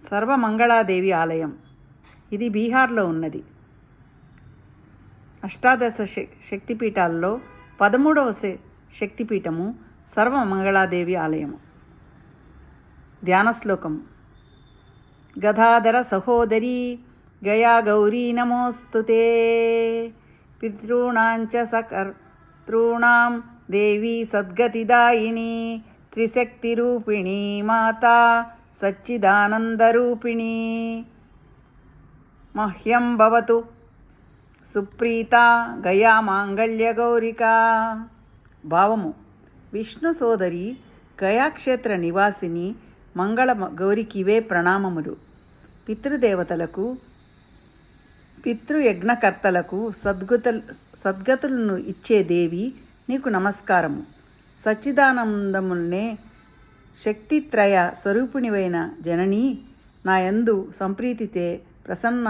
సర్వమంగళాదేవి ఆలయం. ఇది బీహార్లో ఉన్నది. అష్టాదశ శక్తిపీఠాల్లో 13వ శక్తిపీఠము సర్వమంగళాదేవి ఆలయము. ధ్యాన శ్లోకం. గదాధర సహోదరి గయా గౌరీ నమోస్తుతే. పితॄణాంచ సకర్తॄణాం దేవీ సద్గతిదాయిని. త్రిశక్తిరూపిణీ మాతా సచ్చిదానందరూపిణీ. మహ్యం భవతు సుప్రీత గయా మాంగళ్య గౌరికా. భావము. విష్ణు సోదరి గయాక్షేత్ర నివాసిని మంగళ గౌరికివే ప్రణామములు. పితృదేవతలకు పితృయజ్ఞకర్తలకు సద్గతులను ఇచ్చే దేవి నీకు నమస్కారము. సచ్చిదానందముల్నే శక్తిత్రయ స్వరూపిణివైన జననీ, నాయందు సంప్రీతితే ప్రసన్న